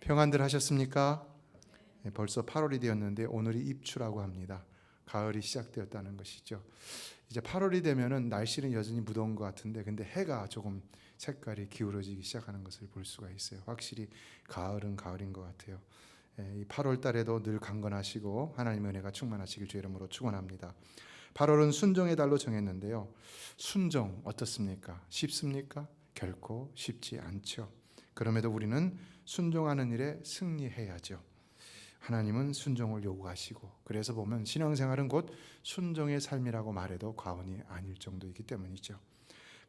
평안들 하셨습니까? 네, 벌써 8월이 되었는데 오늘이 입추라고 합니다. 가을이 시작되었다는 것이죠. 이제 8월이 되면은 날씨는 여전히 무더운 것 같은데, 근데 해가 조금 색깔이 기울어지기 시작하는 것을 볼 수가 있어요. 확실히 가을은 가을인 것 같아요. 이 8월 달에도 늘 강건하시고 하나님의 은혜가 충만하시길 주의 이름으로 축원합니다. 8월은 순종의 달로 정했는데요. 순종 어떻습니까? 쉽습니까? 결코 쉽지 않죠. 그럼에도 우리는 순종하는 일에 승리해야죠. 하나님은 순종을 요구하시고, 그래서 보면 신앙생활은 곧 순종의 삶이라고 말해도 과언이 아닐 정도이기 때문이죠.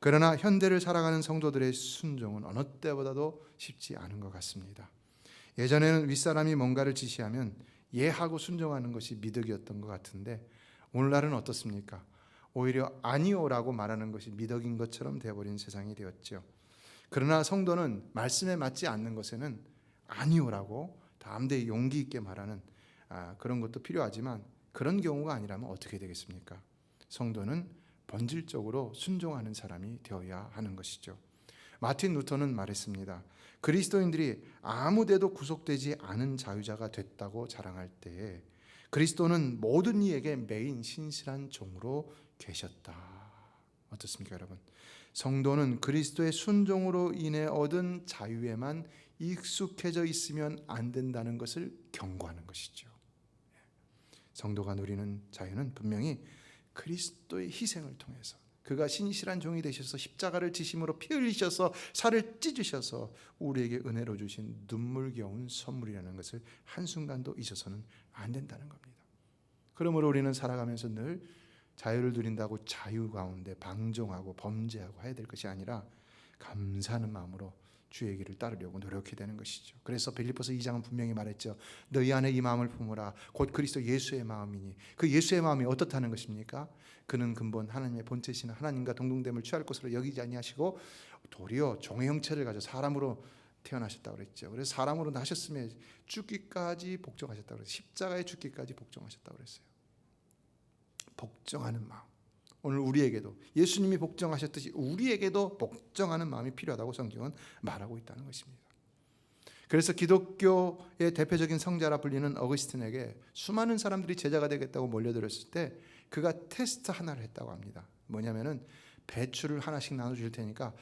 그러나 현대를 살아가는 성도들의 순종은 어느 때보다도 쉽지 않은 것 같습니다. 예전에는 윗사람이 뭔가를 지시하면 예하고 순종하는 것이 미덕이었던 것 같은데, 오늘날은 어떻습니까? 오히려 아니오라고 말하는 것이 미덕인 것처럼 되어버린 세상이 되었죠. 그러나 성도는 말씀에 맞지 않는 것에는 아니오라고 담대히 용기 있게 말하는 그런 것도 필요하지만, 그런 경우가 아니라면 어떻게 되겠습니까? 성도는 본질적으로 순종하는 사람이 되어야 하는 것이죠. 마틴 루터는 말했습니다. 그리스도인들이 아무데도 구속되지 않은 자유자가 됐다고 자랑할 때에 그리스도는 모든 이에게 매인 신실한 종으로 계셨다. 어떻습니까, 여러분? 성도는 그리스도의 순종으로 인해 얻은 자유에만 익숙해져 있으면 안 된다는 것을 경고하는 것이죠. 성도가 누리는 자유는 분명히 그리스도의 희생을 통해서, 그가 신실한 종이 되셔서 십자가를 지심으로 피 흘리셔서 살을 찢으셔서 우리에게 은혜로 주신 눈물겨운 선물이라는 것을 한순간도 잊어서는 안 된다는 겁니다. 그러므로 우리는 살아가면서 늘 자유를 누린다고 자유 가운데 방종하고 범죄하고 해야 될 것이 아니라 감사하는 마음으로 주의 길을 따르려고 노력해야 되는 것이죠. 그래서 빌립보서 2장은 분명히 말했죠. 너희 안에 이 마음을 품으라. 곧 그리스도 예수의 마음이니. 그 예수의 마음이 어떻다는 것입니까? 그는 근본 하나님의 본체시나 하나님과 동등됨을 취할 것으로 여기지 아니하시고 도리어 종의 형체를 가져 사람으로 태어나셨다고 그랬죠. 그래서 사람으로 나셨음에 죽기까지 복종하셨다고 그랬어요. 십자가에 죽기까지 복종하셨다고 그랬어요. 복종하는 마음. 오늘 우리에게도 예수님이 복종하셨듯이 우리에게도 복종하는 마음이 필요하다고 성경은 말하고 있다는 것입니다. 그래서 기독교의 대표적인 성자라 불리는 어거스틴에게 수많은 사람들이 제자가 되겠다고 몰려들었을 때 그가 테스트 하나를 했다고 합니다. 뭐냐면은 배추를 하나씩 나눠줄 테니까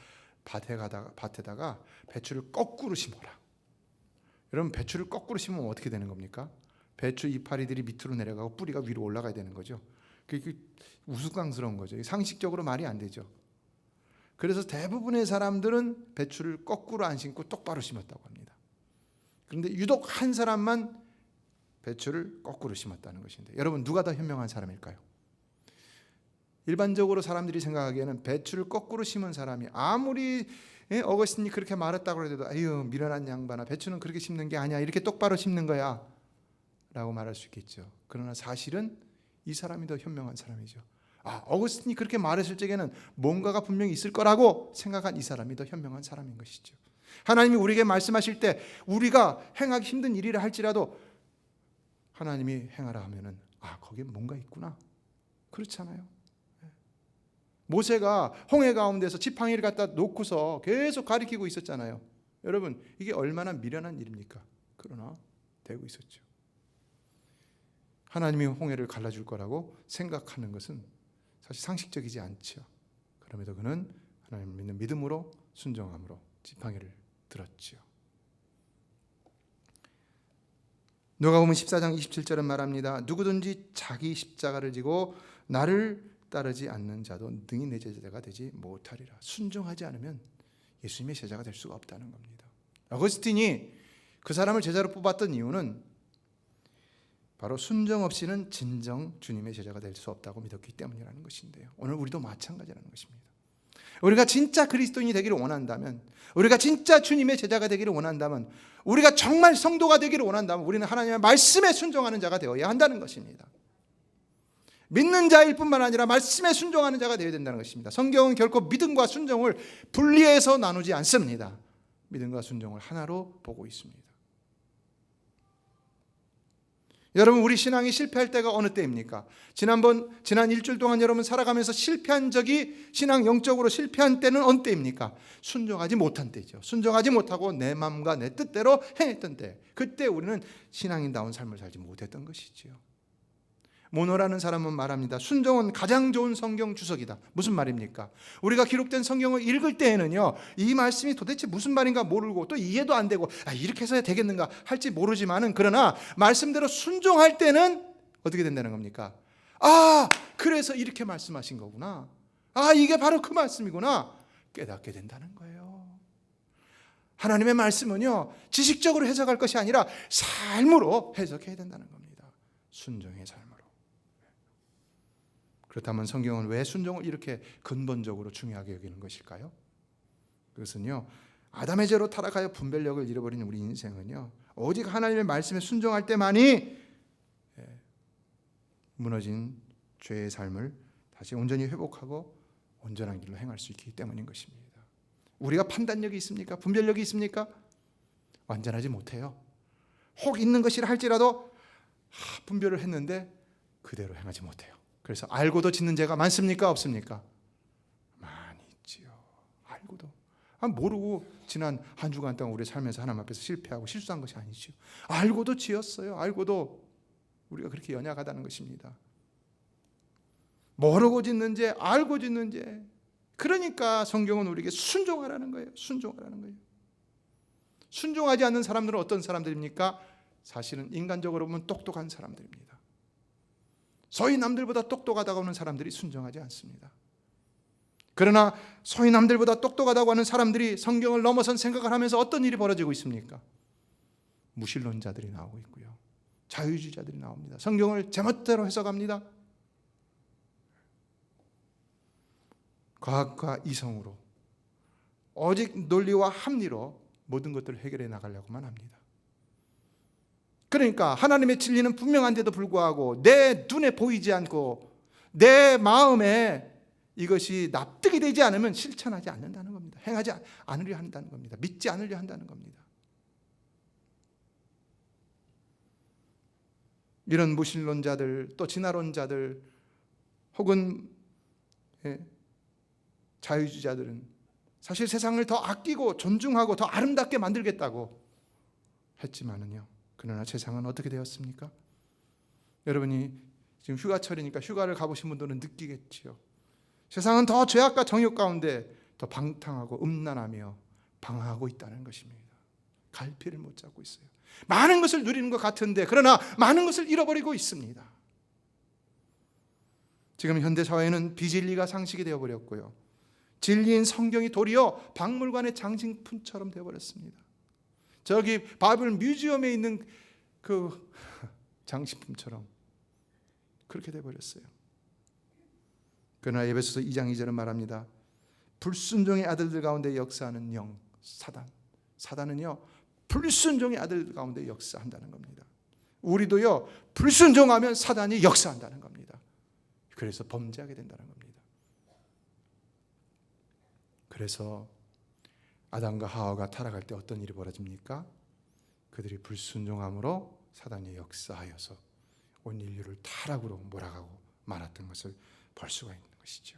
밭에다가 배추를 거꾸로 심어라. 여러분, 배추를 거꾸로 심으면 어떻게 되는 겁니까? 배추 이파리들이 밑으로 내려가고 뿌리가 위로 올라가야 되는 거죠. 그게 우스꽝스러운 거죠. 상식적으로 말이 안 되죠. 그래서 대부분의 사람들은 배추를 거꾸로 안 심고 똑바로 심었다고 합니다. 그런데 유독 한 사람만 배추를 거꾸로 심었다는 것인데, 여러분, 누가 더 현명한 사람일까요? 일반적으로 사람들이 생각하기에는 배추를 거꾸로 심은 사람이, 아무리 어거스틴이 그렇게 말했다고 해도 아유 미련한 양반아, 배추는 그렇게 심는 게 아니야, 이렇게 똑바로 심는 거야 라고 말할 수 있겠죠. 그러나 사실은 이 사람이 더 현명한 사람이죠. 어거스틴이 그렇게 말했을 적에는 뭔가가 분명히 있을 거라고 생각한 이 사람이 더 현명한 사람인 것이죠. 하나님이 우리에게 말씀하실 때 우리가 행하기 힘든 일이라 할지라도 하나님이 행하라 하면은 거기에 뭔가 있구나. 그렇잖아요. 모세가 홍해 가운데서 지팡이를 갖다 놓고서 계속 가리키고 있었잖아요. 여러분, 이게 얼마나 미련한 일입니까? 그러나 되고 있었죠. 하나님이 홍해를 갈라줄 거라고 생각하는 것은 사실 상식적이지 않죠. 그럼에도 그는 하나님을 믿는 믿음으로 순종함으로 지팡이를 들었죠. 누가복음 14장 27절은 말합니다. 누구든지 자기 십자가를 지고 나를 따르지 않는 자도 능히 내 제자가 되지 못하리라. 순종하지 않으면 예수님의 제자가 될 수가 없다는 겁니다. 어거스틴이 그 사람을 제자로 뽑았던 이유는 바로 순종 없이는 진정 주님의 제자가 될 수 없다고 믿었기 때문이라는 것인데요. 오늘 우리도 마찬가지라는 것입니다. 우리가 진짜 그리스도인이 되기를 원한다면, 우리가 진짜 주님의 제자가 되기를 원한다면, 우리가 정말 성도가 되기를 원한다면 우리는 하나님의 말씀에 순종하는 자가 되어야 한다는 것입니다. 믿는 자일 뿐만 아니라 말씀에 순종하는 자가 되어야 된다는 것입니다. 성경은 결코 믿음과 순종을 분리해서 나누지 않습니다. 믿음과 순종을 하나로 보고 있습니다. 여러분, 우리 신앙이 실패할 때가 어느 때입니까? 지난 일주일 동안 여러분 살아가면서 실패한 적이, 신앙 영적으로 실패한 때는 어느 때입니까? 순종하지 못한 때죠. 순종하지 못하고 내 마음과 내 뜻대로 행했던 때, 그때 우리는 신앙인다운 삶을 살지 못했던 것이지요. 모노라는 사람은 말합니다. 순종은 가장 좋은 성경 주석이다. 무슨 말입니까? 우리가 기록된 성경을 읽을 때에는요, 이 말씀이 도대체 무슨 말인가 모르고 또 이해도 안 되고 이렇게 해서야 되겠는가 할지 모르지만은, 그러나 말씀대로 순종할 때는 어떻게 된다는 겁니까? 그래서 이렇게 말씀하신 거구나. 이게 바로 그 말씀이구나. 깨닫게 된다는 거예요. 하나님의 말씀은요, 지식적으로 해석할 것이 아니라 삶으로 해석해야 된다는 겁니다. 순종의 삶으로. 그렇다면 성경은 왜 순종을 이렇게 근본적으로 중요하게 여기는 것일까요? 그것은요, 아담의 죄로 타락하여 분별력을 잃어버린 우리 인생은요, 오직 하나님의 말씀에 순종할 때만이 무너진 죄의 삶을 다시 온전히 회복하고 온전한 길로 행할 수 있기 때문인 것입니다. 우리가 판단력이 있습니까? 분별력이 있습니까? 완전하지 못해요. 혹 있는 것이라 할지라도 분별을 했는데 그대로 행하지 못해요. 그래서 알고도 짓는 죄가 많습니까? 없습니까? 많이 있지요. 알고도. 모르고 지난 한 주간 동안 우리 삶에서 하나님 앞에서 실패하고 실수한 것이 아니죠. 알고도 지었어요. 알고도 우리가 그렇게 연약하다는 것입니다. 모르고 짓는 죄, 알고 짓는 죄. 그러니까 성경은 우리에게 순종하라는 거예요. 순종하라는 거예요. 순종하지 않는 사람들은 어떤 사람들입니까? 사실은 인간적으로 보면 똑똑한 사람들입니다. 소위 남들보다 똑똑하다고 하는 사람들이 순종하지 않습니다. 그러나 소위 남들보다 똑똑하다고 하는 사람들이 성경을 넘어선 생각을 하면서 어떤 일이 벌어지고 있습니까? 무신론자들이 나오고 있고요, 자유주의자들이 나옵니다. 성경을 제멋대로 해석합니다. 과학과 이성으로, 오직 논리와 합리로 모든 것들을 해결해 나가려고만 합니다. 그러니까 하나님의 진리는 분명한데도 불구하고 내 눈에 보이지 않고 내 마음에 이것이 납득이 되지 않으면 실천하지 않는다는 겁니다. 행하지 않으려 한다는 겁니다. 믿지 않으려 한다는 겁니다. 이런 무신론자들, 또 진화론자들, 혹은 자유주의자들은 사실 세상을 더 아끼고 존중하고 더 아름답게 만들겠다고 했지만은요, 그러나 세상은 어떻게 되었습니까? 여러분이 지금 휴가철이니까 휴가를 가보신 분들은 느끼겠지요. 세상은 더 죄악과 정욕 가운데 더 방탕하고 음란하며 방황하고 있다는 것입니다. 갈피를 못 잡고 있어요. 많은 것을 누리는 것 같은데 그러나 많은 것을 잃어버리고 있습니다. 지금 현대 사회는 비진리가 상식이 되어버렸고요, 진리인 성경이 도리어 박물관의 장식품처럼 되어버렸습니다. 저기 바이블 뮤지엄에 있는 그 장식품처럼 그렇게 되어버렸어요. 그러나 에베소서 2장 2절은 말합니다. 불순종의 아들들 가운데 역사하는 영, 사단은요 불순종의 아들들 가운데 역사한다는 겁니다. 우리도요 불순종하면 사단이 역사한다는 겁니다. 그래서 범죄하게 된다는 겁니다. 그래서 아담과 하와가 타락할 때 어떤 일이 벌어집니까? 그들이 불순종함으로 사단이 역사하여서 온 인류를 타락으로 몰아가고 말았던 것을 볼 수가 있는 것이죠.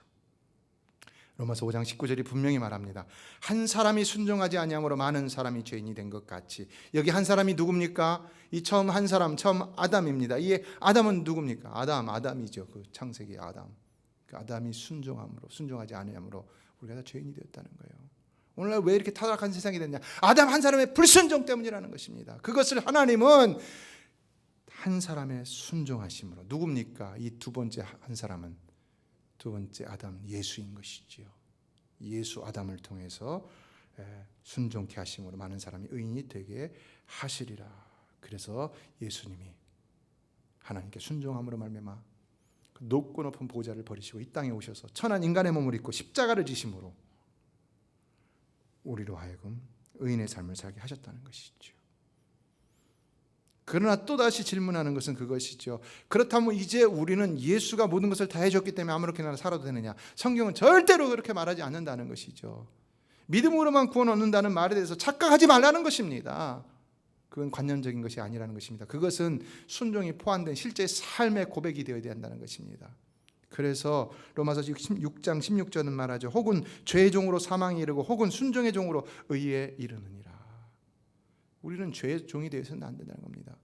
로마서 5장 19절이 분명히 말합니다. 한 사람이 순종하지 아니함으로 많은 사람이 죄인이 된 것 같이. 여기 한 사람이 누굽니까? 이 처음 한 사람, 처음 아담입니다. 이 아담은 누굽니까? 아담이죠. 그 창세기 아담. 그 아담이 순종하지 아니함으로 우리가 다 죄인이 되었다는 거예요. 오늘날 왜 이렇게 타락한 세상이 됐냐? 아담 한 사람의 불순종 때문이라는 것입니다. 그것을 하나님은 한 사람의 순종하심으로, 누굽니까? 이 두 번째 한 사람은 두 번째 아담, 예수인 것이지요. 예수 아담을 통해서 순종케 하심으로 많은 사람이 의인이 되게 하시리라. 그래서 예수님이 하나님께 순종함으로 말미암아 그 높고 높은 보좌를 버리시고 이 땅에 오셔서 천한 인간의 몸을 입고 십자가를 지심으로 우리로 하여금 의인의 삶을 살게 하셨다는 것이죠. 그러나 또다시 질문하는 것은 그것이죠. 그렇다면 이제 우리는 예수가 모든 것을 다 해줬기 때문에 아무렇게나 살아도 되느냐? 성경은 절대로 그렇게 말하지 않는다는 것이죠. 믿음으로만 구원 얻는다는 말에 대해서 착각하지 말라는 것입니다. 그건 관념적인 것이 아니라는 것입니다. 그것은 순종이 포함된 실제 삶의 고백이 되어야 한다는 것입니다. 그래서 로마서 6장 16절은 말하죠. 혹은 죄의 종으로 사망에 이르고 혹은 순종의 종으로 의에 이르느니라. 우리는 죄의 종이 되어서는 안 된다는 겁니다.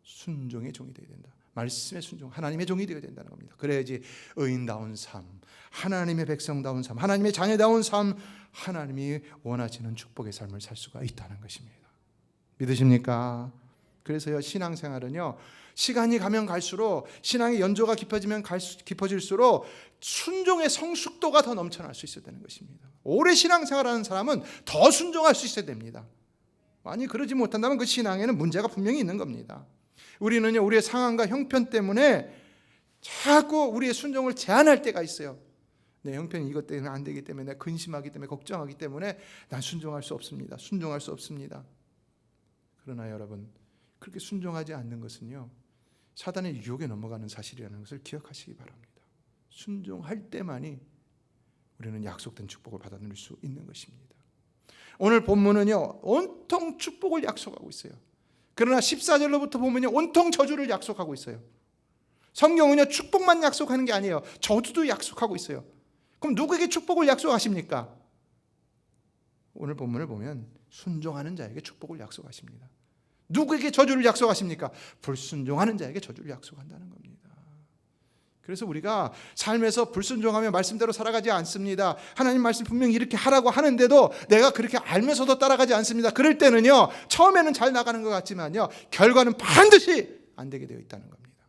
순종의 종이 되어야 된다. 말씀의 순종, 하나님의 종이 되어야 된다는 겁니다. 그래야지 의인다운 삶, 하나님의 백성다운 삶, 하나님의 자녀다운 삶, 하나님이 원하시는 축복의 삶을 살 수가 있다는 것입니다. 믿으십니까? 그래서요, 신앙생활은요, 시간이 가면 갈수록, 신앙의 연조가 깊어질수록 순종의 성숙도가 더 넘쳐날 수 있어야 되는 것입니다. 오래 신앙생활하는 사람은 더 순종할 수 있어야 됩니다. 아니, 그러지 못한다면 그 신앙에는 문제가 분명히 있는 겁니다. 우리는요, 우리의 상황과 형편 때문에 자꾸 우리의 순종을 제한할 때가 있어요. 내 형편이 이것 때문에 안 되기 때문에, 내가 근심하기 때문에, 걱정하기 때문에 난 순종할 수 없습니다. 순종할 수 없습니다. 그러나 여러분, 그렇게 순종하지 않는 것은요, 사단의 유혹에 넘어가는 사실이라는 것을 기억하시기 바랍니다. 순종할 때만이 우리는 약속된 축복을 받아 누릴 수 있는 것입니다. 오늘 본문은요, 온통 축복을 약속하고 있어요. 그러나 14절로부터 보면요, 온통 저주를 약속하고 있어요. 성경은요, 축복만 약속하는 게 아니에요. 저주도 약속하고 있어요. 그럼 누구에게 축복을 약속하십니까? 오늘 본문을 보면 순종하는 자에게 축복을 약속하십니다. 누구에게 저주를 약속하십니까? 불순종하는 자에게 저주를 약속한다는 겁니다. 그래서 우리가 삶에서 불순종하며 말씀대로 살아가지 않습니다. 하나님 말씀 분명히 이렇게 하라고 하는데도 내가 그렇게 알면서도 따라가지 않습니다. 그럴 때는요, 처음에는 잘 나가는 것 같지만요, 결과는 반드시 안 되게 되어 있다는 겁니다.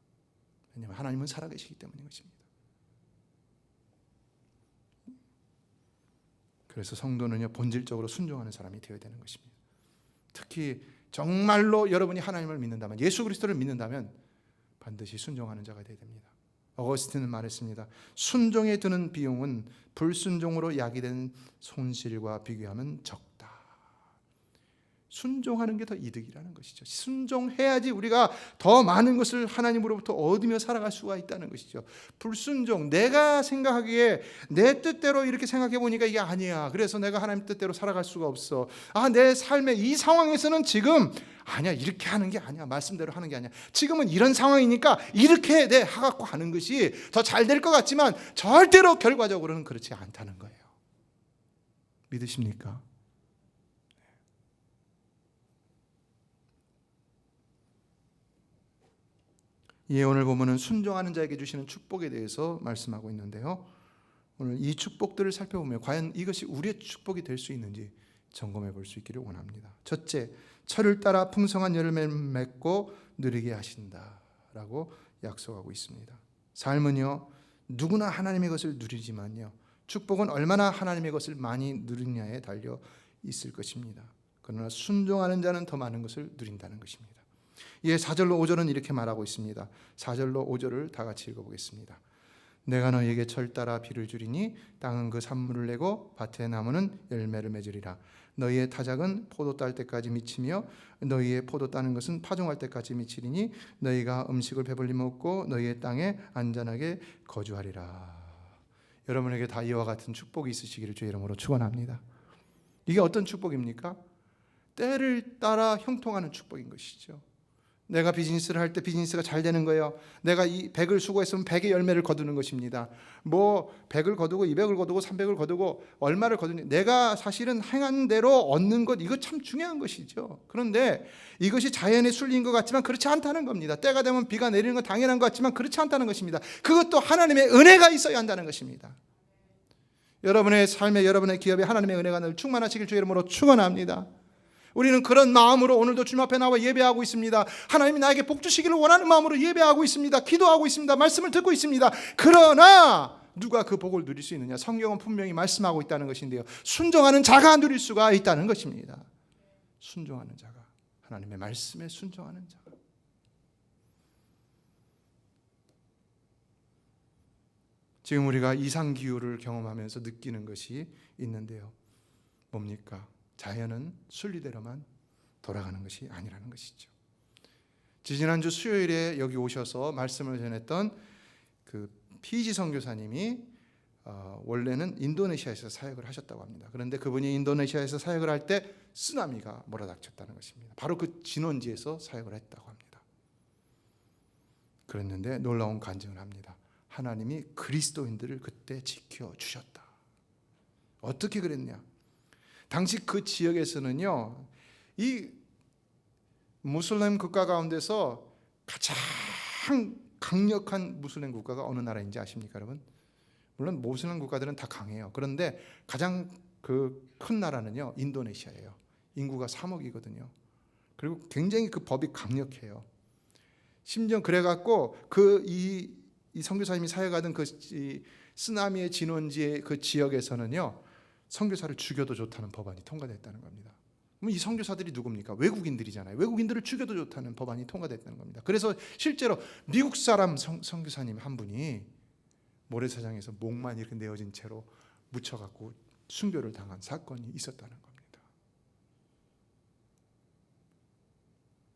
왜냐하면 하나님은 살아계시기 때문인 것입니다. 그래서 성도는요, 본질적으로 순종하는 사람이 되어야 되는 것입니다. 특히 정말로 여러분이 하나님을 믿는다면, 예수 그리스도를 믿는다면 반드시 순종하는 자가 되어야 됩니다. 어거스틴은 말했습니다. 순종에 드는 비용은 불순종으로 야기된 손실과 비교하면 적다. 순종하는 게 더 이득이라는 것이죠. 순종해야지 우리가 더 많은 것을 하나님으로부터 얻으며 살아갈 수가 있다는 것이죠. 불순종, 내가 생각하기에 내 뜻대로 이렇게 생각해 보니까 이게 아니야. 그래서 내가 하나님 뜻대로 살아갈 수가 없어. 내 삶의 이 상황에서는 지금 아니야, 이렇게 하는 게 아니야, 말씀대로 하는 게 아니야, 지금은 이런 상황이니까 이렇게 내 하갖고 하는 것이 더 잘 될 것 같지만 절대로 결과적으로는 그렇지 않다는 거예요. 믿으십니까? 예, 오늘 보면은 순종하는 자에게 주시는 축복에 대해서 말씀하고 있는데요, 오늘 이 축복들을 살펴보면 과연 이것이 우리의 축복이 될 수 있는지 점검해 볼 수 있기를 원합니다. 첫째, 철을 따라 풍성한 열매를 맺고 누리게 하신다라고 약속하고 있습니다. 삶은요, 누구나 하나님의 것을 누리지만요, 축복은 얼마나 하나님의 것을 많이 누리냐에 달려 있을 것입니다. 그러나 순종하는 자는 더 많은 것을 누린다는 것입니다. 예, 4절로 5절은 이렇게 말하고 있습니다. 4절로 5절을 다 같이 읽어보겠습니다. 내가 너희에게 철 따라 비를 주리니 땅은 그 산물을 내고 밭의 나무는 열매를 맺으리라. 너희의 타작은 포도 딸 때까지 미치며 너희의 포도 따는 것은 파종할 때까지 미치리니 너희가 음식을 배불리 먹고 너희의 땅에 안전하게 거주하리라. 여러분에게 다 이와 같은 축복이 있으시기를 주의 이름으로 축원합니다. 이게 어떤 축복입니까? 때를 따라 형통하는 축복인 것이죠. 내가 비즈니스를 할 때 비즈니스가 잘 되는 거예요. 내가 이 100을 수고했으면 100의 열매를 거두는 것입니다. 100을 거두고 200을 거두고 300을 거두고 얼마를 거두니, 내가 사실은 행한 대로 얻는 것, 이거 참 중요한 것이죠. 그런데 이것이 자연의 순리인 것 같지만 그렇지 않다는 겁니다. 때가 되면 비가 내리는 건 당연한 것 같지만 그렇지 않다는 것입니다. 그것도 하나님의 은혜가 있어야 한다는 것입니다. 여러분의 삶에, 여러분의 기업에 하나님의 은혜가 늘 충만하시길 주의 이름으로 축원합니다. 우리는 그런 마음으로 오늘도 주님 앞에 나와 예배하고 있습니다. 하나님이 나에게 복 주시기를 원하는 마음으로 예배하고 있습니다. 기도하고 있습니다. 말씀을 듣고 있습니다. 그러나 누가 그 복을 누릴 수 있느냐? 성경은 분명히 말씀하고 있다는 것인데요, 순종하는 자가 누릴 수가 있다는 것입니다. 순종하는 자가, 하나님의 말씀에 순종하는 자가. 지금 우리가 이상기후를 경험하면서 느끼는 것이 있는데요, 뭡니까? 자연은 순리대로만 돌아가는 것이 아니라는 것이죠. 지난주 수요일에 여기 오셔서 말씀을 전했던 그 피지 선교사님이 원래는 인도네시아에서 사역을 하셨다고 합니다. 그런데 그분이 인도네시아에서 사역을 할 때 쓰나미가 몰아닥쳤다는 것입니다. 바로 그 진원지에서 사역을 했다고 합니다. 그랬는데 놀라운 간증을 합니다. 하나님이 그리스도인들을 그때 지켜주셨다. 어떻게 그랬냐? 당시 그 지역에서는요, 이 무슬림 국가 가운데서 가장 강력한 무슬림 국가가 어느 나라인지 아십니까, 여러분? 물론 무슬림 국가들은 다 강해요. 그런데 가장 그 큰 나라는요, 인도네시아예요. 인구가 3억이거든요. 그리고 굉장히 그 법이 강력해요. 심지어 그래갖고 이 선교사님이 사역하던 그 쓰나미의 진원지의 그 지역에서는요, 선교사를 죽여도 좋다는 법안이 통과됐다는 겁니다. 그럼 이 선교사들이 누굽니까? 외국인들이잖아요. 외국인들을 죽여도 좋다는 법안이 통과됐다는 겁니다. 그래서 실제로 미국 사람 선교사님 한 분이 모래사장에서 목만 이렇게 내어진 채로 묻혀갖고 순교를 당한 사건이 있었다는 겁니다.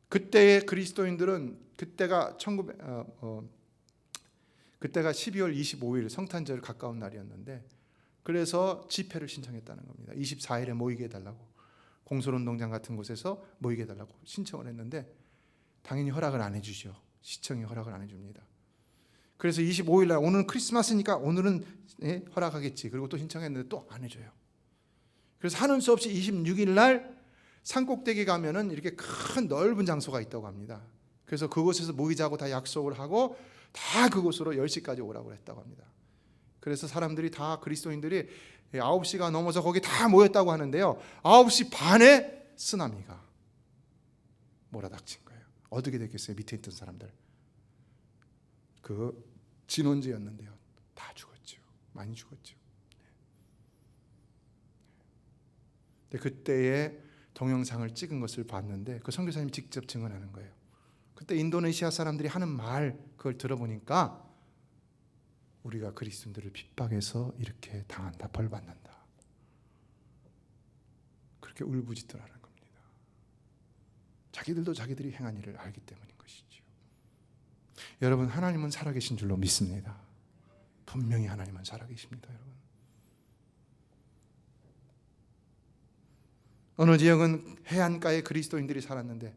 그때의 그리스도인들은 그때가 12월 25일 성탄절 가까운 날이었는데, 그래서 집회를 신청했다는 겁니다. 24일에 모이게 해달라고, 공설운동장 같은 곳에서 모이게 해달라고 신청을 했는데 당연히 허락을 안 해주죠. 시청이 허락을 안 해줍니다. 그래서 25일 날 오늘은 크리스마스니까 오늘은 허락하겠지. 그리고 또 신청했는데 또 안 해줘요. 그래서 하는 수 없이 26일 날 산꼭대기 가면은 이렇게 큰 넓은 장소가 있다고 합니다. 그래서 그곳에서 모이자고 다 약속을 하고 다 그곳으로 10시까지 오라고 했다고 합니다. 그래서 사람들이 다, 그리스도인들이 9시가 넘어서 거기 다 모였다고 하는데요, 9시 반에 쓰나미가 몰아닥친 거예요. 어떻게 됐겠어요? 밑에 있던 사람들, 그 진원지였는데요, 다 죽었죠. 많이 죽었죠. 근데 그때의 동영상을 찍은 것을 봤는데 그 선교사님이 직접 증언하는 거예요. 그때 인도네시아 사람들이 하는 말, 그걸 들어보니까 우리가 그리스도인들을 핍박해서 이렇게 당한다, 벌 받는다, 그렇게 울부짖더라는 겁니다. 자기들도 자기들이 행한 일을 알기 때문인 것이죠. 여러분, 하나님은 살아계신 줄로 믿습니다. 분명히 하나님은 살아계십니다. 여러분, 어느 지역은 해안가에 그리스도인들이 살았는데,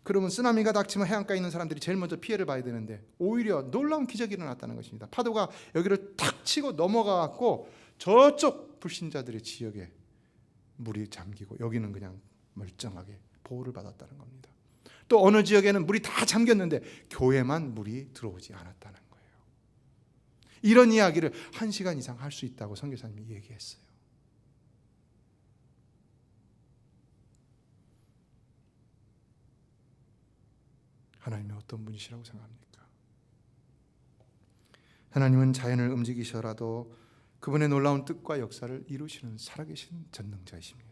그러면 쓰나미가 닥치면 해안가에 있는 사람들이 제일 먼저 피해를 봐야 되는데 오히려 놀라운 기적이 일어났다는 것입니다. 파도가 여기를 탁 치고 넘어가고 저쪽 불신자들의 지역에 물이 잠기고 여기는 그냥 멀쩡하게 보호를 받았다는 겁니다. 또 어느 지역에는 물이 다 잠겼는데 교회만 물이 들어오지 않았다는 거예요. 이런 이야기를 1시간 이상 할 수 있다고 선교사님이 얘기했어요. 하나님이 어떤 분이시라고 생각합니까? 하나님은 자연을 움직이셔라도 그분의 놀라운 뜻과 역사를 이루시는 살아계신 전능자이십니다.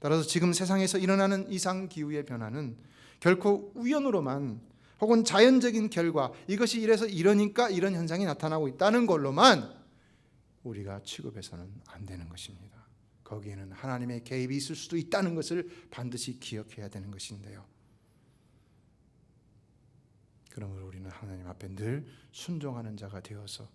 따라서 지금 세상에서 일어나는 이상기후의 변화는 결코 우연으로만 혹은 자연적인 결과, 이것이 이래서 이러니까 이런 현상이 나타나고 있다는 걸로만 우리가 취급해서는 안 되는 것입니다. 거기에는 하나님의 개입이 있을 수도 있다는 것을 반드시 기억해야 되는 것인데요, 그러므로 우리는 하나님 앞에 늘 순종하는 자가 되어서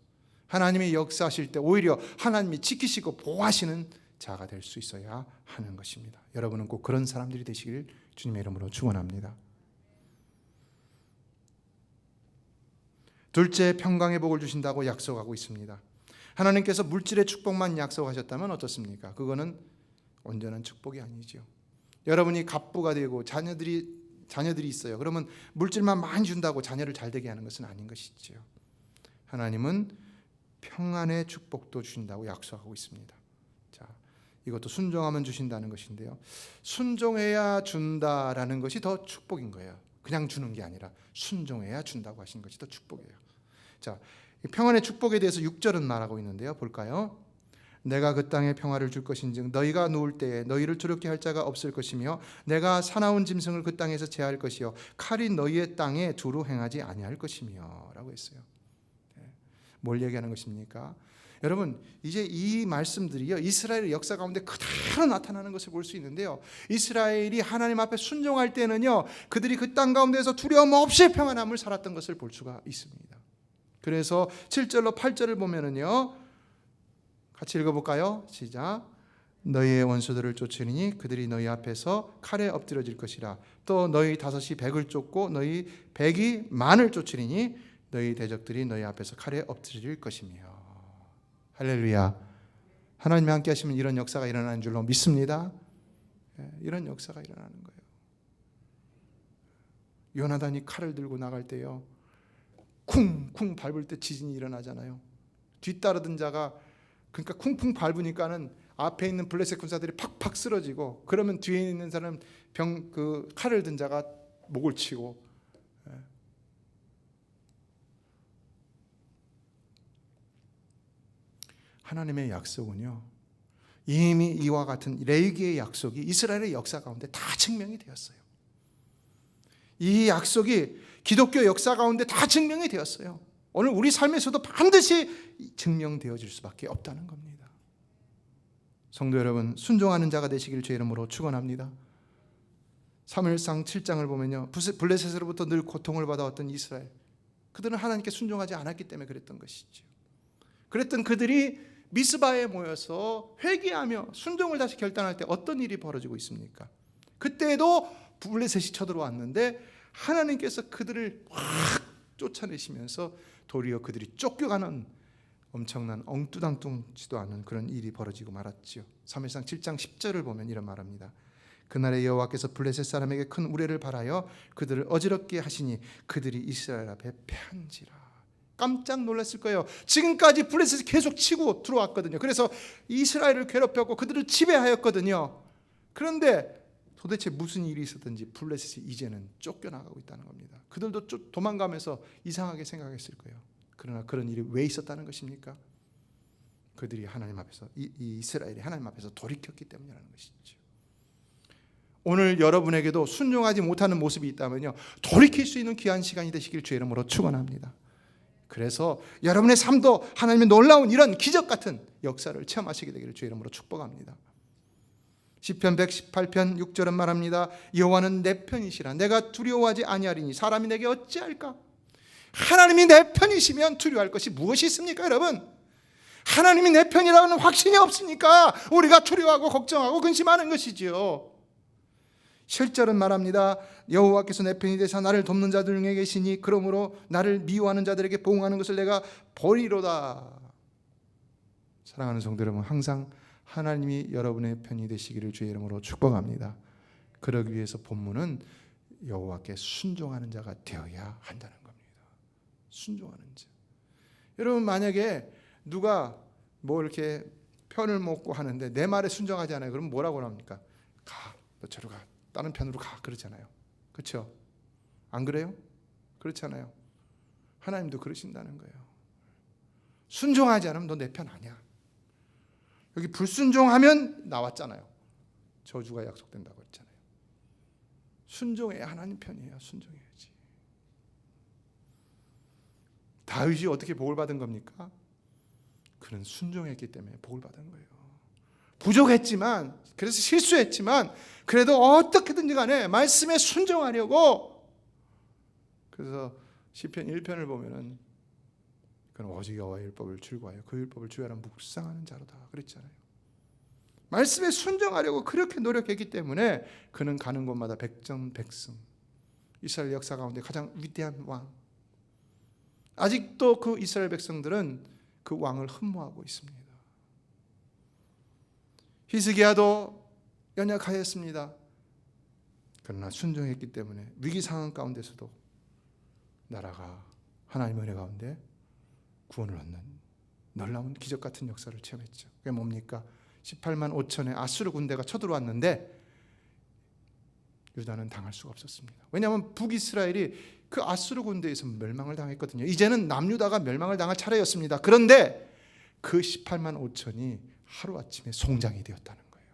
하나님이 역사하실 때 오히려 하나님이 지키시고 보호하시는 자가 될 수 있어야 하는 것입니다. 여러분은 꼭 그런 사람들이 되시길 주님의 이름으로 축원합니다. 둘째, 평강의 복을 주신다고 약속하고 있습니다. 하나님께서 물질의 축복만 약속하셨다면 어떻습니까? 그거는 온전한 축복이 아니죠. 여러분이 갑부가 되고 자녀들이 있어요. 그러면 물질만 많이 준다고 자녀를 잘 되게 하는 것은 아닌 것이죠. 하나님은 평안의 축복도 주신다고 약속하고 있습니다. 자, 이것도 순종하면 주신다는 것인데요, 순종해야 준다라는 것이 더 축복인 거예요. 그냥 주는 게 아니라 순종해야 준다고 하신 것이 더 축복이에요. 자, 평안의 축복에 대해서 6절은 말하고 있는데요, 볼까요? 내가 그 땅에 평화를 줄 것인즉 너희가 누울 때에 너희를 두렵게 할 자가 없을 것이며 내가 사나운 짐승을 그 땅에서 제할 것이요 칼이 너희의 땅에 두루 행하지 아니할 것이며 라고 했어요. 뭘 얘기하는 것입니까? 여러분, 이제 이 말씀들이요, 이스라엘의 역사 가운데 그대로 나타나는 것을 볼 수 있는데요, 이스라엘이 하나님 앞에 순종할 때는요, 그들이 그 땅 가운데서 두려움 없이 평안함을 살았던 것을 볼 수가 있습니다. 그래서 7절로 8절을 보면은요, 같이 읽어볼까요? 시작. 너희의 원수들을 쫓으리니 그들이 너희 앞에서 칼에 엎드려질 것이라. 또 너희 다섯이 백을 쫓고 너희 백이 만을 쫓으리니 너희 대적들이 너희 앞에서 칼에 엎드릴 것이며. 할렐루야. 하나님이 함께 하시면 이런 역사가 일어나는 줄로 믿습니다. 이런 역사가 일어나는 거예요. 요나단이 칼을 들고 나갈 때요, 쿵쿵 밟을 때 지진이 일어나잖아요. 뒤따르던 자가 그러니까 쿵쿵 밟으니까는 앞에 있는 블레셋 군사들이 팍팍 쓰러지고, 그러면 뒤에 있는 사람 칼을 든 자가 목을 치고. 하나님의 약속은요, 이미 이와 같은 레위기의 약속이 이스라엘의 역사 가운데 다 증명이 되었어요. 이 약속이 기독교 역사 가운데 다 증명이 되었어요. 오늘 우리 삶에서도 반드시 증명되어질 수밖에 없다는 겁니다. 성도 여러분, 순종하는 자가 되시길 주의 이름으로 축원합니다. 사무엘상 7장을 보면요, 블레셋으로부터 늘 고통을 받아왔던 이스라엘, 그들은 하나님께 순종하지 않았기 때문에 그랬던 것이죠. 그랬던 그들이 미스바에 모여서 회개하며 순종을 다시 결단할 때 어떤 일이 벌어지고 있습니까? 그때도 블레셋이 쳐들어왔는데 하나님께서 그들을 확 쫓아내시면서 도리어 그들이 쫓겨가는 엄청난 엉뚱당뚱지도 않은 그런 일이 벌어지고 말았죠. 사무엘상 7장 10절을 보면 이런 말합니다. 그날에 여호와께서 블레셋 사람에게 큰 우레를 발하여 그들을 어지럽게 하시니 그들이 이스라엘 앞에 패한지라. 깜짝 놀랐을 거예요. 지금까지 블레셋이 계속 치고 들어왔거든요. 그래서 이스라엘을 괴롭혔고 그들을 지배하였거든요. 그런데 도대체 무슨 일이 있었든지 블레셋이 이제는 쫓겨나가고 있다는 겁니다. 그들도 도망가면서 이상하게 생각했을 거예요. 그러나 그런 일이 왜 있었다는 것입니까? 그들이 하나님 앞에서, 이스라엘이 하나님 앞에서 돌이켰기 때문이라는 것이죠. 오늘 여러분에게도 순종하지 못하는 모습이 있다면요, 돌이킬 수 있는 귀한 시간이 되시길 주의 이름으로 축원합니다. 그래서 여러분의 삶도 하나님의 놀라운 이런 기적 같은 역사를 체험하시게 되기를 주의 이름으로 축복합니다. 시편 118편 6절은 말합니다. 여호와는 내 편이시라 내가 두려워하지 아니하리니 사람이 내게 어찌할까? 하나님이 내 편이시면 두려워할 것이 무엇이 있습니까, 여러분? 하나님이 내 편이라는 확신이 없으니까 우리가 두려워하고 걱정하고 근심하는 것이지요. 7절은 말합니다. 여호와께서 내 편이 되사 나를 돕는 자들 중에 계시니 그러므로 나를 미워하는 자들에게 보응하는 것을 내가 보리로다. 사랑하는 성도 여러분, 항상 하나님이 여러분의 편이 되시기를 주의 이름으로 축복합니다. 그러기 위해서 본문은 여호와께 순종하는 자가 되어야 한다는 겁니다. 순종하는 자. 여러분, 만약에 누가 뭐 이렇게 편을 먹고 하는데 내 말에 순종하지 않아요. 그럼 뭐라고 합니까? 가, 너 저리 가, 다른 편으로 가, 그러잖아요. 그렇죠? 안 그래요? 그렇잖아요. 하나님도 그러신다는 거예요. 순종하지 않으면 너 내 편 아니야. 여기 불순종하면 나왔잖아요. 저주가 약속된다고 했잖아요. 순종해야 하나님 편이에요. 순종해야지. 다윗이 어떻게 복을 받은 겁니까? 그는 순종했기 때문에 복을 받은 거예요. 부족했지만, 그래서 실수했지만 그래도 어떻게든지 간에 말씀에 순종하려고. 그래서 시편 1편을 보면은 그는 오직 여호와의 율법을 즐거워하여 그 율법을 주야로 묵상하는 자로다 그랬잖아요. 말씀에 순종하려고 그렇게 노력했기 때문에 그는 가는 곳마다 백전백승, 이스라엘 역사 가운데 가장 위대한 왕. 아직도 그 이스라엘 백성들은 그 왕을 흠모하고 있습니다. 히스기야도 연약하였습니다. 그러나 순종했기 때문에 위기 상황 가운데서도 나라가 하나님의 은혜 가운데 구원을 얻는 놀라운 기적 같은 역사를 체험했죠. 그게 뭡니까? 18만 5천의 아수르 군대가 쳐들어왔는데 유다는 당할 수가 없었습니다. 왜냐하면 북이스라엘이 그 아수르 군대에서 멸망을 당했거든요. 이제는 남유다가 멸망을 당할 차례였습니다. 그런데 그 18만 5천이 하루아침에 송장이 되었다는 거예요.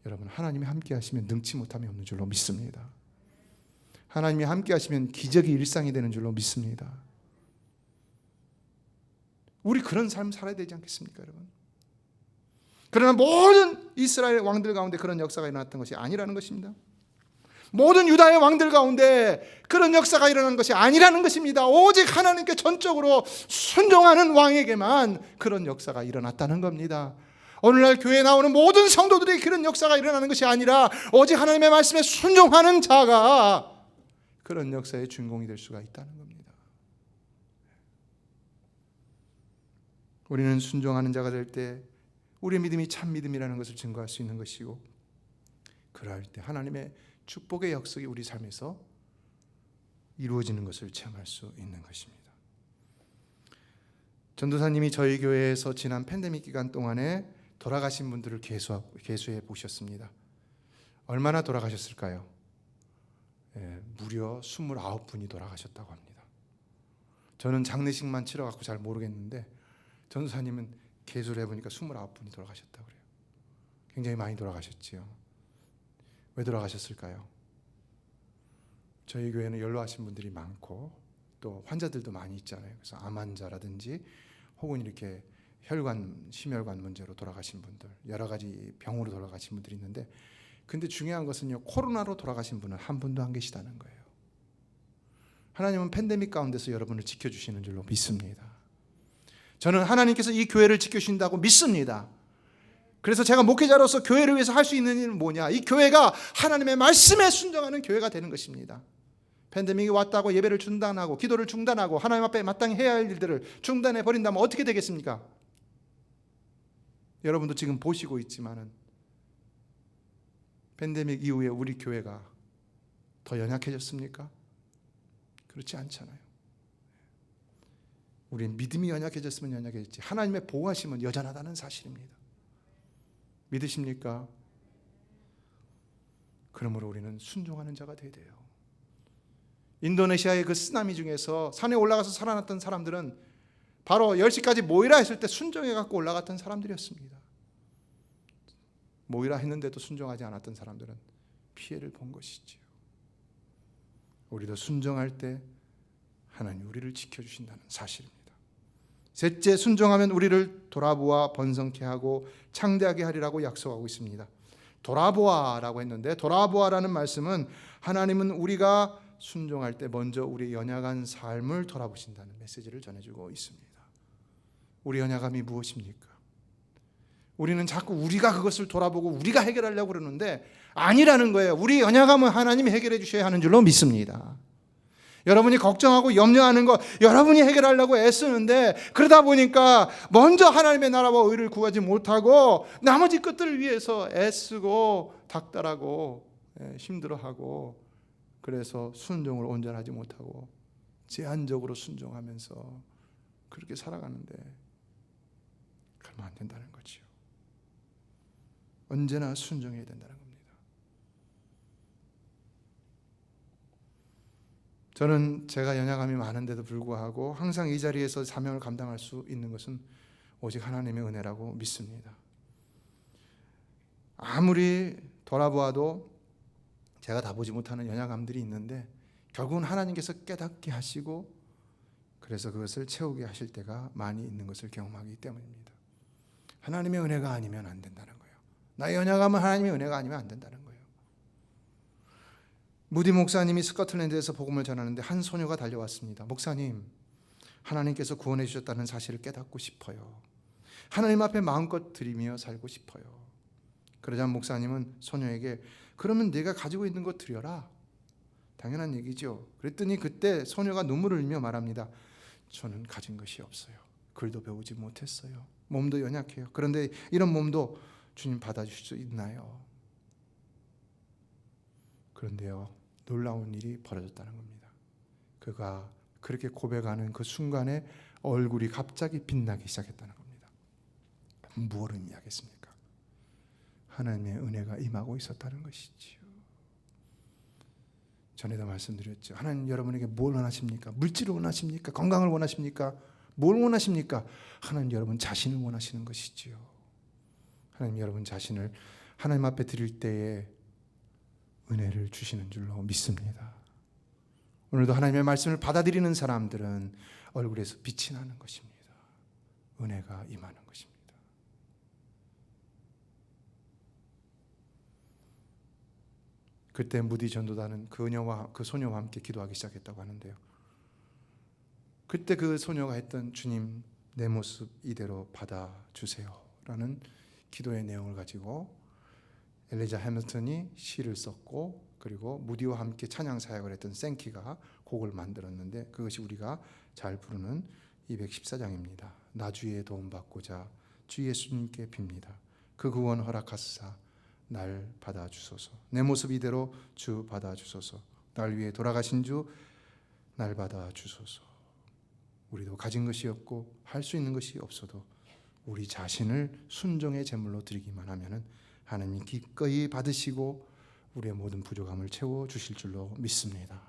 여러분, 하나님이 함께 하시면 능치 못함이 없는 줄로 믿습니다. 하나님이 함께 하시면 기적이 일상이 되는 줄로 믿습니다. 우리 그런 삶 살아야 되지 않겠습니까, 여러분? 그러나 모든 이스라엘 왕들 가운데 그런 역사가 일어났던 것이 아니라는 것입니다. 모든 유다의 왕들 가운데 그런 역사가 일어난 것이 아니라는 것입니다. 오직 하나님께 전적으로 순종하는 왕에게만 그런 역사가 일어났다는 겁니다. 오늘날 교회에 나오는 모든 성도들이 그런 역사가 일어나는 것이 아니라 오직 하나님의 말씀에 순종하는 자가 그런 역사의 주인공이 될 수가 있다는 겁니다. 우리는 순종하는 자가 될 때 우리의 믿음이 참 믿음이라는 것을 증거할 수 있는 것이고, 그럴 때 하나님의 축복의 역사가 우리 삶에서 이루어지는 것을 체험할 수 있는 것입니다. 전도사님이 저희 교회에서 지난 팬데믹 기간 동안에 돌아가신 분들을 계수해 보셨습니다. 얼마나 돌아가셨을까요? 무려 29분이 돌아가셨다고 합니다. 저는 장례식만 치러갖고 잘 모르겠는데 전도사님은 계수를 해보니까 29분이 돌아가셨다고 그래요. 굉장히 많이 돌아가셨지요. 왜 돌아가셨을까요? 저희 교회는 연로하신 분들이 많고 또 환자들도 많이 있잖아요. 그래서 암 환자라든지 혹은 이렇게 혈관, 심혈관 문제로 돌아가신 분들, 여러 가지 병으로 돌아가신 분들이 있는데, 근데 중요한 것은요, 코로나로 돌아가신 분은 한 분도 안 계시다는 거예요. 하나님은 팬데믹 가운데서 여러분을 지켜주시는 줄로 믿습니다. 저는 하나님께서 이 교회를 지켜주신다고 믿습니다. 그래서 제가 목회자로서 교회를 위해서 할 수 있는 일은 뭐냐? 이 교회가 하나님의 말씀에 순종하는 교회가 되는 것입니다. 팬데믹이 왔다고 예배를 중단하고 기도를 중단하고 하나님 앞에 마땅히 해야 할 일들을 중단해 버린다면 어떻게 되겠습니까? 여러분도 지금 보시고 있지만은 팬데믹 이후에 우리 교회가 더 연약해졌습니까? 그렇지 않잖아요. 우리는 믿음이 연약해졌으면 연약해졌지 하나님의 보호하심은 여전하다는 사실입니다. 믿으십니까? 그러므로 우리는 순종하는 자가 되어야 돼요. 인도네시아의 그 쓰나미 중에서 산에 올라가서 살아났던 사람들은 바로 10시까지 모이라 했을 때 순종해 갖고 올라갔던 사람들이었습니다. 모이라 했는데도 순종하지 않았던 사람들은 피해를 본 것이지요. 우리도 순종할 때 하나님 우리를 지켜주신다는 사실입니다. 셋째, 순종하면 우리를 돌아보아 번성케 하고 창대하게 하리라고 약속하고 있습니다. 돌아보아라고 했는데, 돌아보아라는 말씀은 하나님은 우리가 순종할 때 먼저 우리의 연약한 삶을 돌아보신다는 메시지를 전해주고 있습니다. 우리 연약함이 무엇입니까? 우리는 자꾸 우리가 그것을 돌아보고 우리가 해결하려고 그러는데 아니라는 거예요. 우리 연약함은 하나님이 해결해 주셔야 하는 줄로 믿습니다. 여러분이 걱정하고 염려하는 거 여러분이 해결하려고 애쓰는데, 그러다 보니까 먼저 하나님의 나라와 의를 구하지 못하고 나머지 것들을 위해서 애쓰고 닥달하고 힘들어하고, 그래서 순종을 온전하지 못하고 제한적으로 순종하면서 그렇게 살아가는데 그러면 안 된다는 거지요. 언제나 순종해야 된다는 겁니다. 저는 제가 연약함이 많은데도 불구하고 항상 이 자리에서 사명을 감당할 수 있는 것은 오직 하나님의 은혜라고 믿습니다. 아무리 돌아보아도 제가 다 보지 못하는 연약함들이 있는데 결국은 하나님께서 깨닫게 하시고 그래서 그것을 채우게 하실 때가 많이 있는 것을 경험하기 때문입니다. 하나님의 은혜가 아니면 안 된다는 거예요. 나의 연약함은 하나님의 은혜가 아니면 안 된다는 거예요. 무디 목사님이 스코틀랜드에서 복음을 전하는데 한 소녀가 달려왔습니다. 목사님, 하나님께서 구원해 주셨다는 사실을 깨닫고 싶어요. 하나님 앞에 마음껏 드리며 살고 싶어요. 그러자 목사님은 소녀에게 그러면 네가 가지고 있는 거 드려라. 당연한 얘기죠. 그랬더니 그때 소녀가 눈물을 흘리며 말합니다. 저는 가진 것이 없어요. 글도 배우지 못했어요. 몸도 연약해요. 그런데 이런 몸도 주님 받아주실 수 있나요? 그런데요, 놀라운 일이 벌어졌다는 겁니다. 그가 그렇게 고백하는 그 순간에 얼굴이 갑자기 빛나기 시작했다는 겁니다. 무엇을 의미하겠습니까? 하나님의 은혜가 임하고 있었다는 것이지요. 전에도 말씀드렸죠. 하나님 여러분에게 뭘 원하십니까? 물질을 원하십니까? 건강을 원하십니까? 뭘 원하십니까? 하나님 여러분 자신을 원하시는 것이지요. 하나님 여러분 자신을 하나님 앞에 드릴 때에 은혜를 주시는 줄로 믿습니다. 오늘도 하나님의 말씀을 받아들이는 사람들은 얼굴에서 빛이 나는 것입니다. 은혜가 임하는 것입니다. 그때 무디 전도단은 그 소녀와 함께 기도하기 시작했다고 하는데요. 그때 그 소녀가 했던 주님 내 모습 이대로 받아주세요 라는 기도의 내용을 가지고 엘리자 해밀턴이 시를 썼고, 그리고 무디와 함께 찬양 사역을 했던 생키가 곡을 만들었는데, 그것이 우리가 잘 부르는 214장입니다. 나 주의 도움 받고자 주 예수님께 빕니다. 그 구원 허락하사 날 받아주소서. 내 모습 이대로 주 받아주소서. 날 위해 돌아가신 주 날 받아주소서. 우리도 가진 것이 없고 할 수 있는 것이 없어도 우리 자신을 순종의 제물로 드리기만 하면 하나님이 기꺼이 받으시고 우리의 모든 부족함을 채워주실 줄로 믿습니다.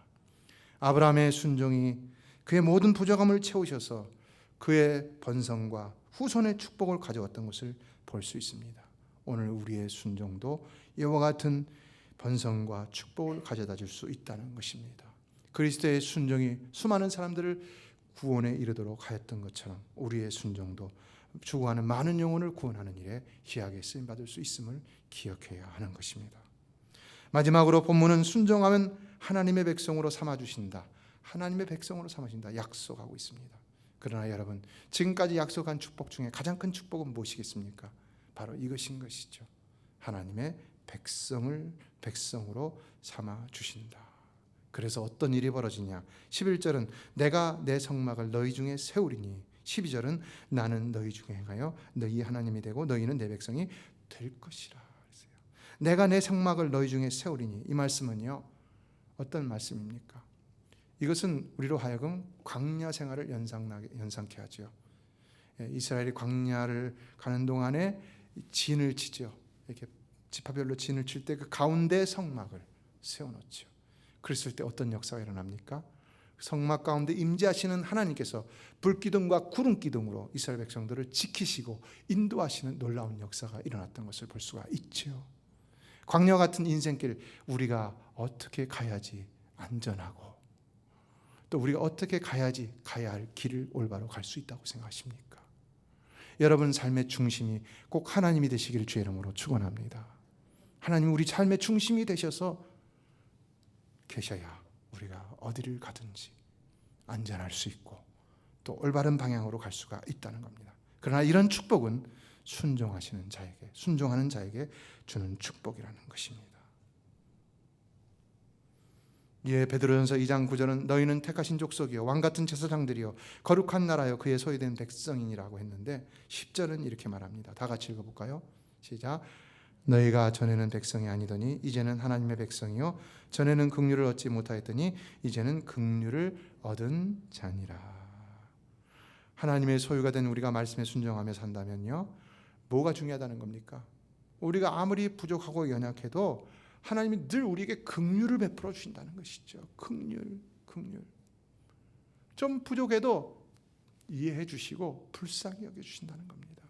아브라함의 순종이 그의 모든 부족함을 채우셔서 그의 번성과 후손의 축복을 가져왔던 것을 볼 수 있습니다. 오늘 우리의 순종도 이와 같은 번성과 축복을 가져다 줄 수 있다는 것입니다. 그리스도의 순종이 수많은 사람들을 구원에 이르도록 하였던 것처럼 우리의 순종도 추구하는 많은 영혼을 구원하는 일에 귀하게 쓰임받을 수 있음을 기억해야 하는 것입니다. 마지막으로 본문은 순종하면 하나님의 백성으로 삼아주신다, 하나님의 백성으로 삼아주신다 약속하고 있습니다. 그러나 여러분, 지금까지 약속한 축복 중에 가장 큰 축복은 무엇이겠습니까? 바로 이것인 것이죠. 하나님의 백성으로 삼아주신다. 그래서 어떤 일이 벌어지냐? 11절은 내가 내 성막을 너희 중에 세우리니, 12절은 나는 너희 중에 행하여 너희 하나님이 되고 너희는 내 백성이 될 것이라. 내가 내 성막을 너희 중에 세우리니, 이 말씀은요 어떤 말씀입니까? 이것은 우리로 하여금 광야 생활을 연상케 하죠. 이스라엘이 광야를 가는 동안에 진을 치죠. 이렇게 지파별로 진을 칠 때 그 가운데 성막을 세워놓죠. 그랬을 때 어떤 역사가 일어납니까? 성막 가운데 임재하시는 하나님께서 불기둥과 구름기둥으로 이스라엘 백성들을 지키시고 인도하시는 놀라운 역사가 일어났던 것을 볼 수가 있죠. 광야 같은 인생길, 우리가 어떻게 가야지 안전하고 또 우리가 어떻게 가야지 가야 할 길을 올바로 갈 수 있다고 생각하십니까? 여러분 삶의 중심이 꼭 하나님이 되시기를 주의 이름으로 축원합니다. 하나님 우리 삶의 중심이 되셔서 계셔야 우리가 어디를 가든지 안전할 수 있고 또 올바른 방향으로 갈 수가 있다는 겁니다. 그러나 이런 축복은 순종하는 자에게 주는 축복이라는 것입니다. 예, 베드로전서 2장 9절은 너희는 택하신 족속이요 왕같은 제사장들이요 거룩한 나라요 그의 소유된 백성이라고 했는데 10절은 이렇게 말합니다. 다 같이 읽어볼까요? 시작. 너희가 전에는 백성이 아니더니 이제는 하나님의 백성이요 전에는 긍휼을 얻지 못하였더니 이제는 긍휼을 얻은 자니라. 하나님의 소유가 된 우리가 말씀에 순종하며 산다면요, 뭐가 중요하다는 겁니까? 우리가 아무리 부족하고 연약해도 하나님이 늘 우리에게 긍휼을 베풀어 주신다는 것이죠. 긍휼. 좀 부족해도 이해해 주시고 불쌍히 여겨 주신다는 겁니다.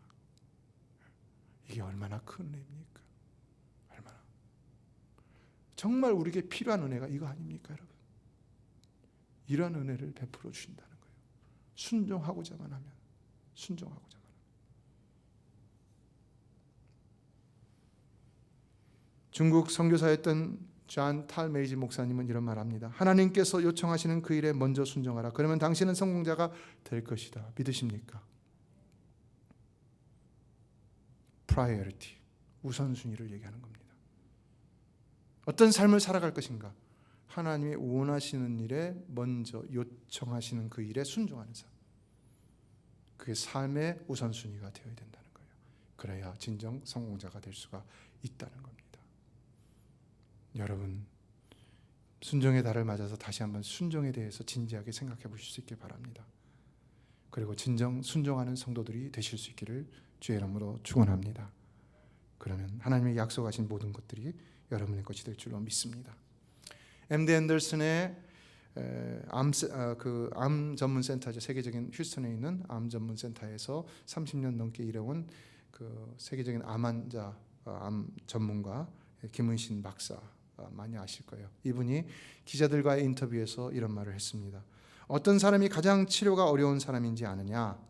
이게 얼마나 큰 은혜입니까? 얼마나. 정말 우리에게 필요한 은혜가 이거 아닙니까, 여러분? 이런 은혜를 베풀어 주신다는 거예요. 순종하고자만 하면. 중국 선교사였던 존 탈메이지 목사님은 이런 말합니다. 하나님께서 요청하시는 그 일에 먼저 순종하라. 그러면 당신은 성공자가 될 것이다. 믿으십니까? priority, 우선순위를 얘기하는 겁니다. 어떤 삶을 살아갈 것인가? 하나님이 원하시는 일에 먼저 요청하시는 그 일에 순종하는 삶. 그게 삶의 우선순위가 되어야 된다는 거예요. 그래야 진정 성공자가 될 수가 있다는 겁니다. 여러분, 순종의 달을 맞아서 다시 한번 순종에 대해서 진지하게 생각해 보실 수 있길 바랍니다. 그리고 진정 순종하는 성도들이 되실 수 있기를 주의 이름으로 축원합니다. 그러면 하나님의 약속하신 모든 것들이 여러분의 것이 될 줄로 믿습니다. MD 앤더슨의 암 전문 센터죠. 세계적인 휴스턴에 있는 암 전문 센터에서 30년 넘게 일해온 그 세계적인 암 환자 암 전문가 김은신 박사, 많이 아실 거예요. 이분이 기자들과의 인터뷰에서 이런 말을 했습니다. 어떤 사람이 가장 치료가 어려운 사람인지 아느냐?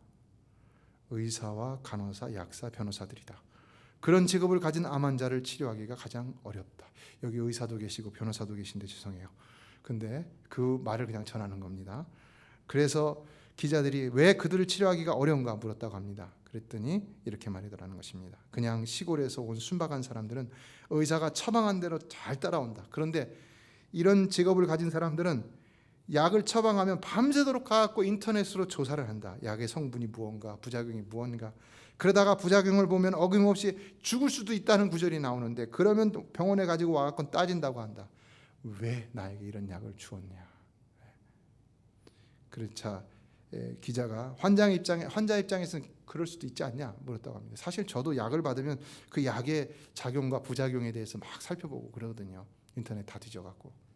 의사와 간호사, 약사, 변호사들이다. 그런 직업을 가진 암 환자를 치료하기가 가장 어렵다. 여기 의사도 계시고 변호사도 계신데 죄송해요. 근데 그 말을 그냥 전하는 겁니다. 그래서 기자들이 왜 그들을 치료하기가 어려운가 물었다고 합니다. 그랬더니 이렇게 말하더라는 것입니다. 그냥 시골에서 온 순박한 사람들은 의사가 처방한 대로 잘 따라온다. 그런데 이런 직업을 가진 사람들은 약을 처방하면 밤새도록 가갖고 인터넷으로 조사를 한다. 약의 성분이 무언가, 부작용이 무언가. 그러다가 부작용을 보면 어김없이 죽을 수도 있다는 구절이 나오는데, 그러면 병원에 가지고 와갖고 따진다고 한다. 왜 나에게 이런 약을 주었냐. 그렇자 기자가 환자 입장에서는 그럴 수도 있지 않냐 물었다고 합니다. 사실 저도 약을 받으면 그 약의 작용과 부작용에 대해서 막 살펴보고 그러거든요. 인터넷 다 뒤져갖고.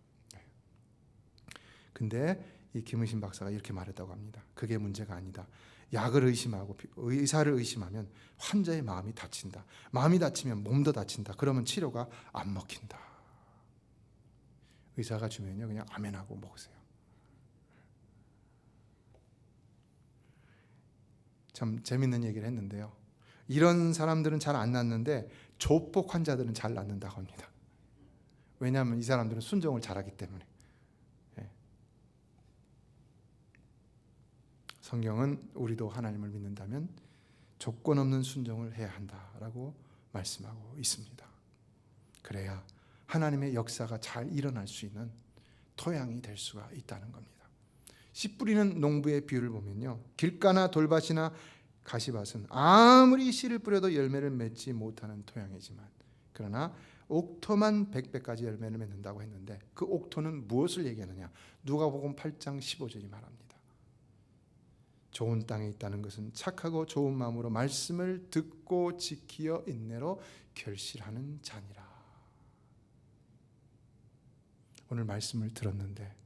근데 이 김의신 박사가 이렇게 말했다고 합니다. 그게 문제가 아니다. 약을 의심하고 의사를 의심하면 환자의 마음이 다친다. 마음이 다치면 몸도 다친다. 그러면 치료가 안 먹힌다. 의사가 주면요 그냥 아멘하고 먹으세요. 참 재밌는 얘기를 했는데요. 이런 사람들은 잘 안 낫는데 조폭 환자들은 잘 낫는다고 합니다. 왜냐하면 이 사람들은 순종을 잘하기 때문에. 성경은 우리도 하나님을 믿는다면 조건 없는 순종을 해야 한다라고 말씀하고 있습니다. 그래야 하나님의 역사가 잘 일어날 수 있는 토양이 될 수가 있다는 겁니다. 씨 뿌리는 농부의 비유를 보면요, 길가나 돌밭이나 가시밭은 아무리 씨를 뿌려도 열매를 맺지 못하는 토양이지만, 그러나 옥토만 100배까지 열매를 맺는다고 했는데, 그 옥토는 무엇을 얘기하느냐? 누가복음 8장 15절이 말합니다. 좋은 땅에 있다는 것은 착하고 좋은 마음으로 말씀을 듣고 지키어 인내로 결실하는 자니라. 오늘 말씀을 들었는데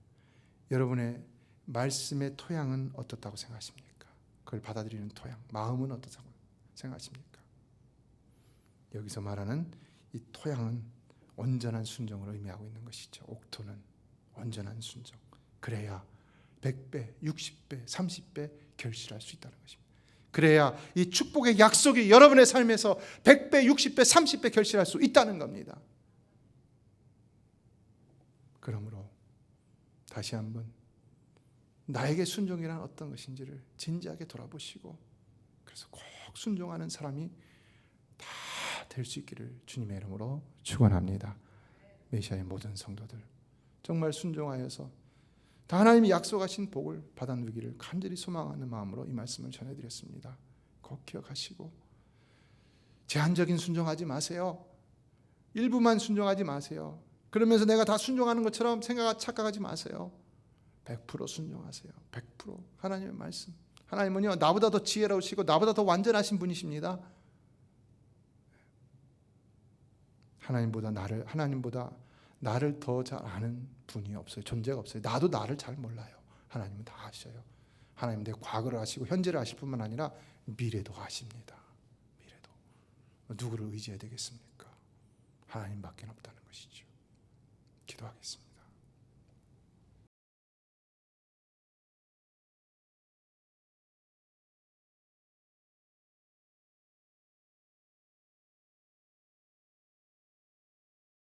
여러분의 말씀의 토양은 어떻다고 생각하십니까? 그걸 받아들이는 토양, 마음은 어떻다고 생각하십니까? 여기서 말하는 이 토양은 온전한 순종을 의미하고 있는 것이죠. 옥토는 온전한 순종. 그래야 100배, 60배, 30배 결실할 수 있다는 것입니다. 그래야 이 축복의 약속이 여러분의 삶에서 100배, 60배, 30배 결실할 수 있다는 겁니다. 그러므로 다시 한번 나에게 순종이란 어떤 것인지를 진지하게 돌아보시고, 그래서 꼭 순종하는 사람이 다 될 수 있기를 주님의 이름으로 축원합니다. 메시아의 모든 성도들 정말 순종하여서 다 하나님이 약속하신 복을 받아 누기를 간절히 소망하는 마음으로 이 말씀을 전해드렸습니다. 꼭 기억하시고 제한적인 순종하지 마세요. 일부만 순종하지 마세요. 그러면서 내가 다 순종하는 것처럼 착각하지 마세요. 100% 순종하세요. 100% 하나님의 말씀. 하나님은요 나보다 더 지혜로우시고 나보다 더 완전하신 분이십니다. 하나님보다 나를 더 잘 아는 분이 없어요. 존재가 없어요. 나도 나를 잘 몰라요. 하나님은 다 아셔요. 하나님 내 과거를 아시고 현재를 아실 뿐만 아니라 미래도 아십니다. 미래도. 누구를 의지해야 되겠습니까? 하나님밖에 없다는 것이죠. 기도하겠습니다.